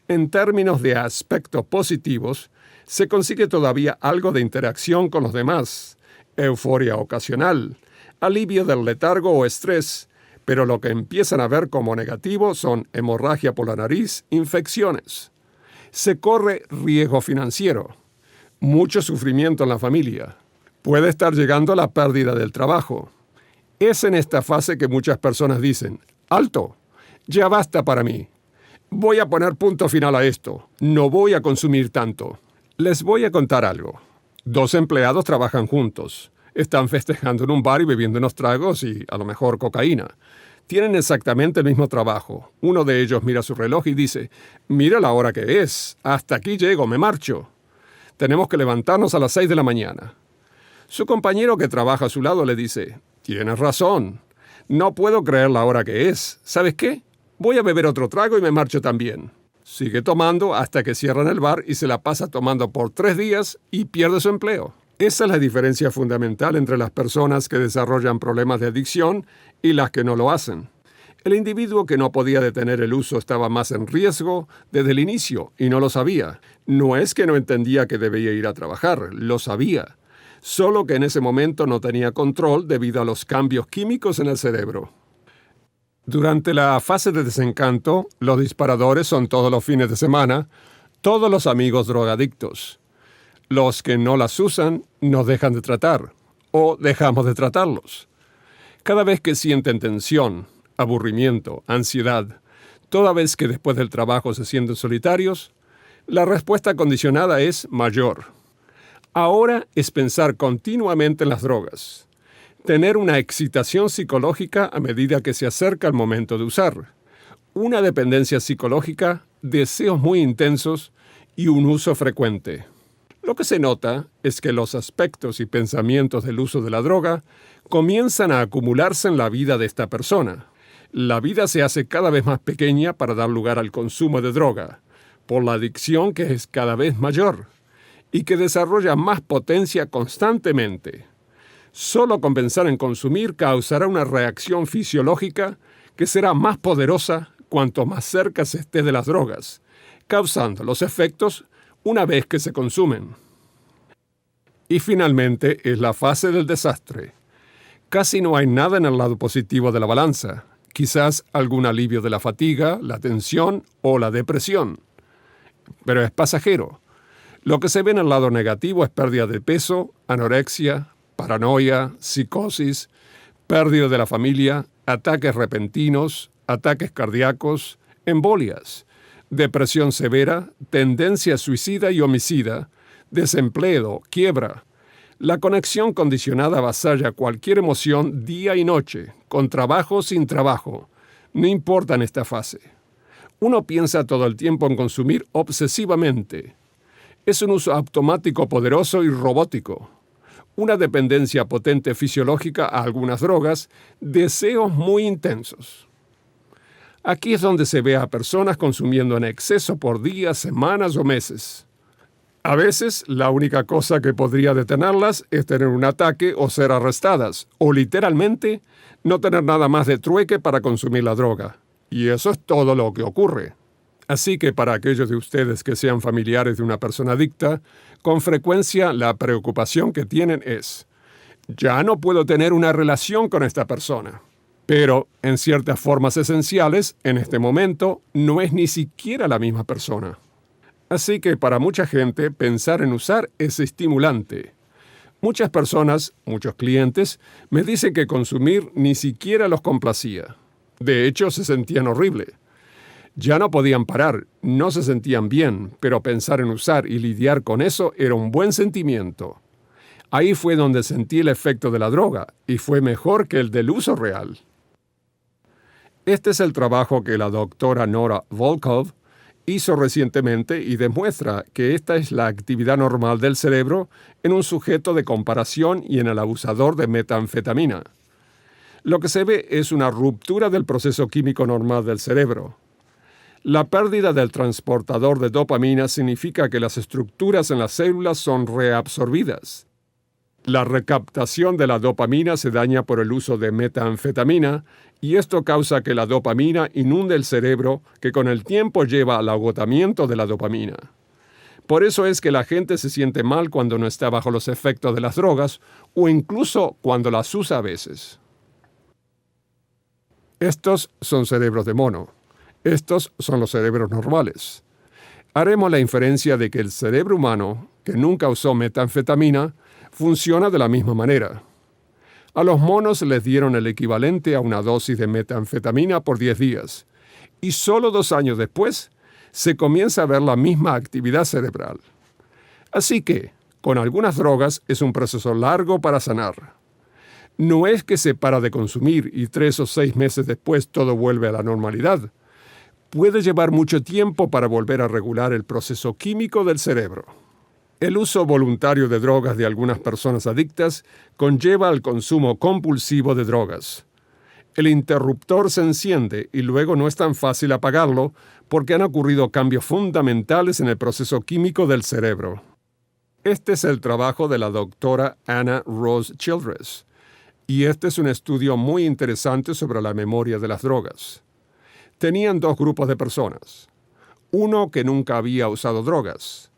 S1: en términos de aspectos positivos, se consigue todavía algo de interacción con los demás, euforia ocasional, alivio del letargo o estrés, pero lo que empiezan a ver como negativo son hemorragia por la nariz, infecciones. Se corre riesgo financiero, mucho sufrimiento en la familia. Puede estar llegando la pérdida del trabajo. Es en esta fase que muchas personas dicen, ¡alto! Ya basta para mí. Voy a poner punto final a esto. No voy a consumir tanto. Les voy a contar algo. 2 empleados trabajan juntos. Están festejando en un bar y bebiendo unos tragos y a lo mejor cocaína. Tienen exactamente el mismo trabajo. Uno de ellos mira su reloj y dice, mira la hora que es. Hasta aquí llego, me marcho. Tenemos que levantarnos a las 6 de la mañana. Su compañero que trabaja a su lado le dice, tienes razón. No puedo creer la hora que es. ¿Sabes qué? Voy a beber otro trago y me marcho también. Sigue tomando hasta que cierran el bar y se la pasa tomando por 3 días y pierde su empleo. Esa es la diferencia fundamental entre las personas que desarrollan problemas de adicción y las que no lo hacen. El individuo que no podía detener el uso estaba más en riesgo desde el inicio y no lo sabía. No es que no entendía que debía ir a trabajar, lo sabía. Solo que en ese momento no tenía control debido a los cambios químicos en el cerebro. Durante la fase de desencanto, los disparadores son todos los fines de semana, todos los amigos drogadictos. Los que no las usan nos dejan de tratar, o dejamos de tratarlos. Cada vez que sienten tensión, aburrimiento, ansiedad, toda vez que después del trabajo se sienten solitarios, la respuesta condicionada es mayor. Ahora es pensar continuamente en las drogas. Tener una excitación psicológica a medida que se acerca el momento de usar. Una dependencia psicológica, deseos muy intensos y un uso frecuente. Lo que se nota es que los aspectos y pensamientos del uso de la droga comienzan a acumularse en la vida de esta persona. La vida se hace cada vez más pequeña para dar lugar al consumo de droga, por la adicción que es cada vez mayor y que desarrolla más potencia constantemente. Solo con pensar en consumir causará una reacción fisiológica que será más poderosa cuanto más cerca se esté de las drogas, causando los efectos una vez que se consumen. Y finalmente es la fase del desastre. Casi no hay nada en el lado positivo de la balanza, quizás algún alivio de la fatiga, la tensión o la depresión. Pero es pasajero. Lo que se ve en el lado negativo es pérdida de peso, anorexia, paranoia, psicosis, pérdida de la familia, ataques repentinos, ataques cardíacos, embolias, depresión severa, tendencia suicida y homicida, desempleo, quiebra. La conexión condicionada avasalla cualquier emoción día y noche, con trabajo o sin trabajo. No importa en esta fase. Uno piensa todo el tiempo en consumir obsesivamente. Es un uso automático poderoso y robótico. Una dependencia potente fisiológica a algunas drogas, deseos muy intensos. Aquí es donde se ve a personas consumiendo en exceso por días, semanas o meses. A veces, la única cosa que podría detenerlas es tener un ataque o ser arrestadas, o literalmente, no tener nada más de trueque para consumir la droga. Y eso es todo lo que ocurre. Así que para aquellos de ustedes que sean familiares de una persona adicta, con frecuencia la preocupación que tienen es, ya no puedo tener una relación con esta persona. Pero, en ciertas formas esenciales, en este momento, no es ni siquiera la misma persona. Así que para mucha gente, pensar en usar es estimulante. Muchas personas, muchos clientes, me dicen que consumir ni siquiera los complacía. De hecho, se sentían horrible. Ya no podían parar, no se sentían bien, pero pensar en usar y lidiar con eso era un buen sentimiento. Ahí fue donde sentí el efecto de la droga, y fue mejor que el del uso real. Este es el trabajo que la doctora Nora Volkow hizo recientemente y demuestra que esta es la actividad normal del cerebro en un sujeto de comparación y en el abusador de metanfetamina. Lo que se ve es una ruptura del proceso químico normal del cerebro. La pérdida del transportador de dopamina significa que las estructuras en las células son reabsorbidas. La recaptación de la dopamina se daña por el uso de metanfetamina y esto causa que la dopamina inunde el cerebro, que con el tiempo lleva al agotamiento de la dopamina. Por eso es que la gente se siente mal cuando no está bajo los efectos de las drogas o incluso cuando las usa a veces. Estos son cerebros de mono. Estos son los cerebros normales. Haremos la inferencia de que el cerebro humano, que nunca usó metanfetamina, funciona de la misma manera. A los monos les dieron el equivalente a una dosis de metanfetamina por 10 días, y solo 2 años después se comienza a ver la misma actividad cerebral. Así que, con algunas drogas es un proceso largo para sanar. No es que se para de consumir y 3 o 6 meses después todo vuelve a la normalidad. Puede llevar mucho tiempo para volver a regular el proceso químico del cerebro. El uso voluntario de drogas de algunas personas adictas conlleva al consumo compulsivo de drogas. El interruptor se enciende y luego no es tan fácil apagarlo porque han ocurrido cambios fundamentales en el proceso químico del cerebro. Este es el trabajo de la doctora Anna Rose Childress, y este es un estudio muy interesante sobre la memoria de las drogas. Tenían dos grupos de personas. Uno que nunca había usado drogas.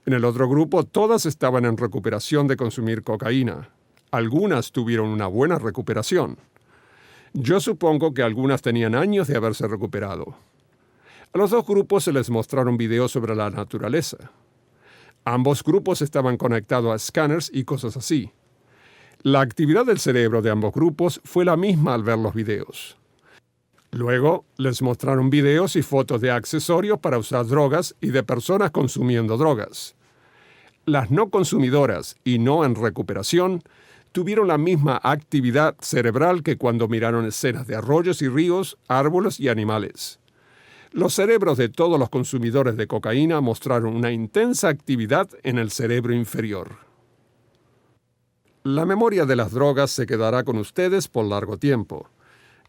S1: En el otro grupo todas estaban en recuperación de consumir cocaína. Algunas tuvieron una buena recuperación. Yo supongo que algunas tenían años de haberse recuperado. A los dos grupos se les mostraron videos sobre la naturaleza. Ambos grupos estaban conectados a escáneres y cosas así. La actividad del cerebro de ambos grupos fue la misma al ver los videos. Luego les mostraron videos y fotos de accesorios para usar drogas y de personas consumiendo drogas. Las no consumidoras y no en recuperación tuvieron la misma actividad cerebral que cuando miraron escenas de arroyos y ríos, árboles y animales. Los cerebros de todos los consumidores de cocaína mostraron una intensa actividad en el cerebro inferior. La memoria de las drogas se quedará con ustedes por largo tiempo,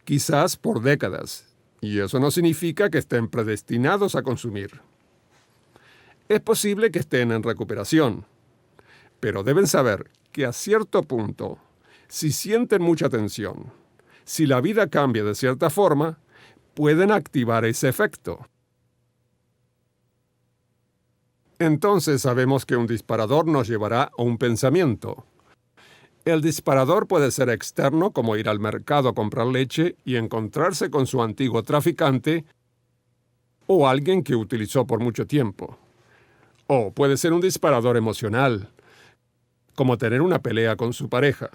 S1: quizás por décadas, y eso no significa que estén predestinados a consumir. Es posible que estén en recuperación, pero deben saber que a cierto punto, si sienten mucha tensión, si la vida cambia de cierta forma, pueden activar ese efecto. Entonces sabemos que un disparador nos llevará a un pensamiento. El disparador puede ser externo, como ir al mercado a comprar leche y encontrarse con su antiguo traficante o alguien que utilizó por mucho tiempo. O puede ser un disparador emocional, como tener una pelea con su pareja.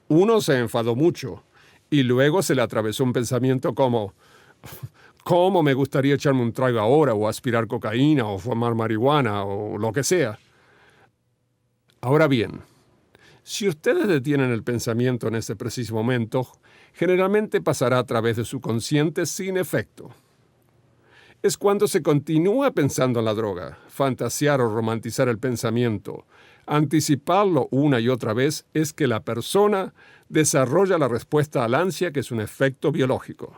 S1: Uno se enfadó mucho y luego se le atravesó un pensamiento como ¿cómo me gustaría echarme un trago ahora o aspirar cocaína o fumar marihuana o lo que sea? Ahora bien, si ustedes detienen el pensamiento en ese preciso momento, generalmente pasará a través de su consciente sin efecto. Es cuando se continúa pensando en la droga, fantasear o romantizar el pensamiento, anticiparlo una y otra vez, es que la persona desarrolla la respuesta al ansia, que es un efecto biológico.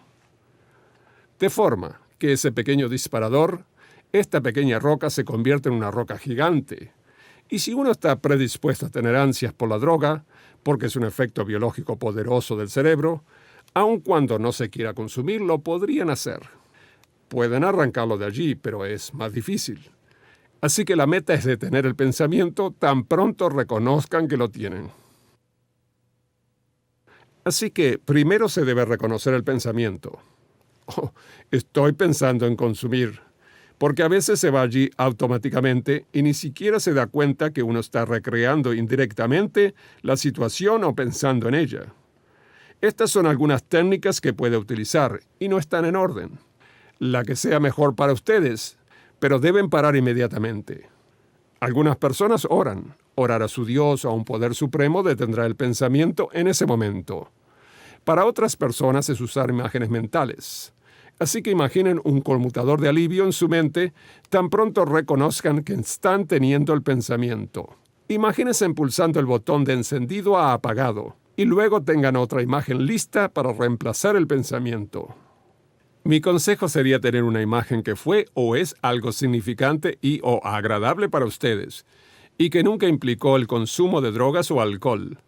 S1: De forma que ese pequeño disparador, esta pequeña roca se convierte en una roca gigante. Y si uno está predispuesto a tener ansias por la droga, porque es un efecto biológico poderoso del cerebro, aun cuando no se quiera consumir, lo podrían hacer. Pueden arrancarlo de allí, pero es más difícil. Así que la meta es detener el pensamiento tan pronto reconozcan que lo tienen. Así que primero se debe reconocer el pensamiento. Oh, estoy pensando en consumir, porque a veces se va allí automáticamente y ni siquiera se da cuenta que uno está recreando indirectamente la situación o pensando en ella. Estas son algunas técnicas que puede utilizar y no están en orden. La que sea mejor para ustedes, pero deben parar inmediatamente. Algunas personas oran. Orar a su Dios o a un poder supremo detendrá el pensamiento en ese momento. Para otras personas es usar imágenes mentales. Así que imaginen un conmutador de alivio en su mente tan pronto reconozcan que están teniendo el pensamiento. Imagínense pulsando el botón de encendido a apagado y luego tengan otra imagen lista para reemplazar el pensamiento. Mi consejo sería tener una imagen que fue o es algo significante y o agradable para ustedes y que nunca implicó el consumo de drogas o alcohol.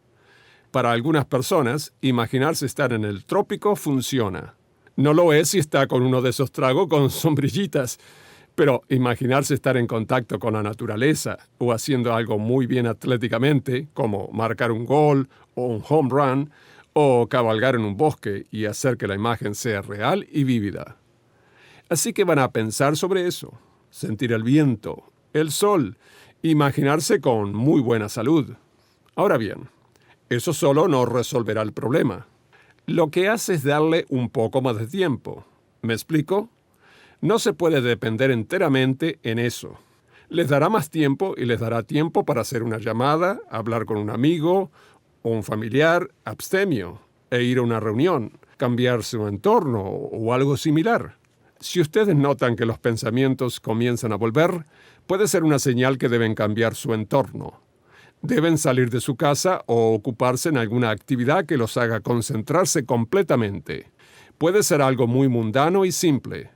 S1: Para algunas personas, imaginarse estar en el trópico funciona. No lo es si está con uno de esos tragos con sombrillitas, pero imaginarse estar en contacto con la naturaleza o haciendo algo muy bien atléticamente, como marcar un gol o un home run, o cabalgar en un bosque y hacer que la imagen sea real y vívida. Así que van a pensar sobre eso, sentir el viento, el sol, imaginarse con muy buena salud. Ahora bien, eso solo no resolverá el problema. Lo que hace es darle un poco más de tiempo. ¿Me explico? No se puede depender enteramente en eso. Les dará más tiempo y les dará tiempo para hacer una llamada, hablar con un amigo o un familiar abstemio e ir a una reunión, cambiar su entorno o algo similar. Si ustedes notan que los pensamientos comienzan a volver, puede ser una señal que deben cambiar su entorno. Deben salir de su casa o ocuparse en alguna actividad que los haga concentrarse completamente. Puede ser algo muy mundano y simple.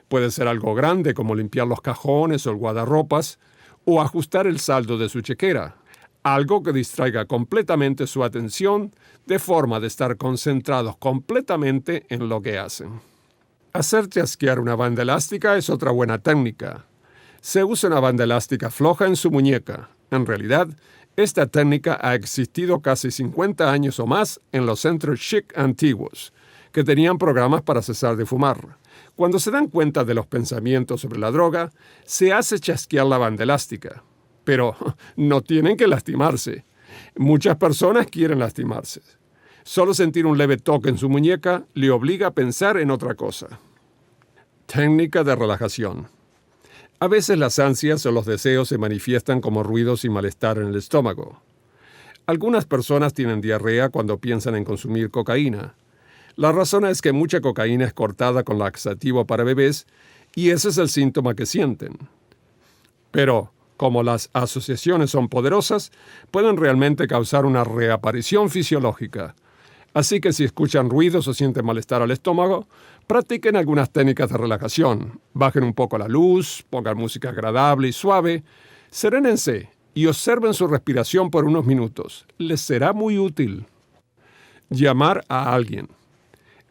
S1: Puede ser algo grande como limpiar los cajones o el guardarropas o ajustar el saldo de su chequera. Algo que distraiga completamente su atención de forma de estar concentrados completamente en lo que hacen. Hacer chasquear una banda elástica es otra buena técnica. Se usa una banda elástica floja en su muñeca. En realidad, esta técnica ha existido casi 50 años o más en los centros chic antiguos, que tenían programas para cesar de fumar. Cuando se dan cuenta de los pensamientos sobre la droga, se hace chasquear la banda elástica. Pero no tienen que lastimarse. Muchas personas quieren lastimarse. Solo sentir un leve toque en su muñeca le obliga a pensar en otra cosa. Técnica de relajación. A veces las ansias o los deseos se manifiestan como ruidos y malestar en el estómago. Algunas personas tienen diarrea cuando piensan en consumir cocaína. La razón es que mucha cocaína es cortada con laxativo para bebés y ese es el síntoma que sienten. Pero, como las asociaciones son poderosas, pueden realmente causar una reaparición fisiológica. Así que si escuchan ruidos o sienten malestar al estómago, practiquen algunas técnicas de relajación. Bajen un poco la luz, pongan música agradable y suave, serénense y observen su respiración por unos minutos. Les será muy útil. Llamar a alguien.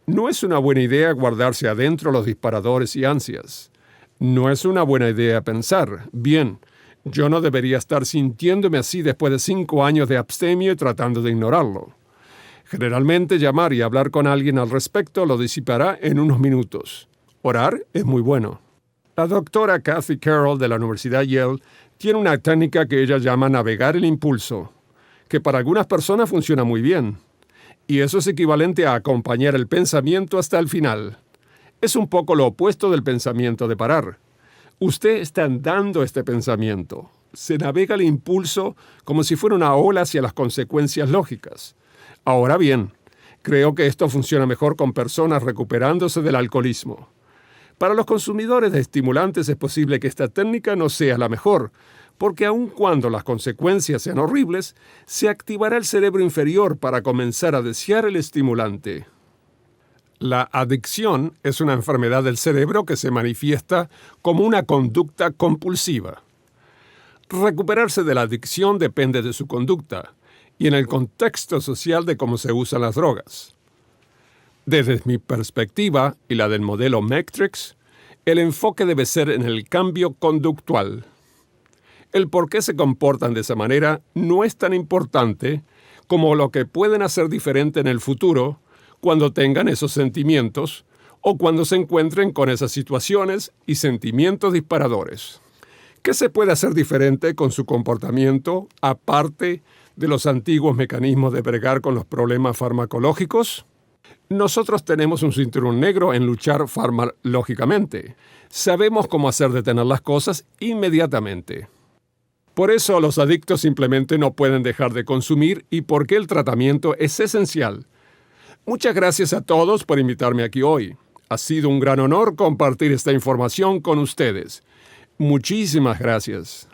S1: No es una buena idea guardarse adentro los disparadores y ansias. No es una buena idea pensar, bien, yo no debería estar sintiéndome así después de 5 años de abstemio y tratando de ignorarlo. Generalmente llamar y hablar con alguien al respecto lo disipará en unos minutos. Orar es muy bueno. La doctora Kathy Carroll de la Universidad Yale tiene una técnica que ella llama navegar el impulso, que para algunas personas funciona muy bien. Y eso es equivalente a acompañar el pensamiento hasta el final. Es un poco lo opuesto del pensamiento de parar. Usted está andando este pensamiento. Se navega el impulso como si fuera una ola hacia las consecuencias lógicas. Ahora bien, creo que esto funciona mejor con personas recuperándose del alcoholismo. Para los consumidores de estimulantes es posible que esta técnica no sea la mejor, porque aun cuando las consecuencias sean horribles, se activará el cerebro inferior para comenzar a desear el estimulante. La adicción es una enfermedad del cerebro que se manifiesta como una conducta compulsiva. Recuperarse de la adicción depende de su conducta y en el contexto social de cómo se usan las drogas. Desde mi perspectiva y la del modelo Matrix, el enfoque debe ser en el cambio conductual. El por qué se comportan de esa manera no es tan importante como lo que pueden hacer diferente en el futuro cuando tengan esos sentimientos o cuando se encuentren con esas situaciones y sentimientos disparadores. ¿Qué se puede hacer diferente con su comportamiento aparte de los antiguos mecanismos de bregar con los problemas farmacológicos? Nosotros tenemos un cinturón negro en luchar farmacológicamente. Sabemos cómo hacer detener las cosas inmediatamente. Por eso los adictos simplemente no pueden dejar de consumir y por qué el tratamiento es esencial. Muchas gracias a todos por invitarme aquí hoy. Ha sido un gran honor compartir esta información con ustedes. Muchísimas gracias.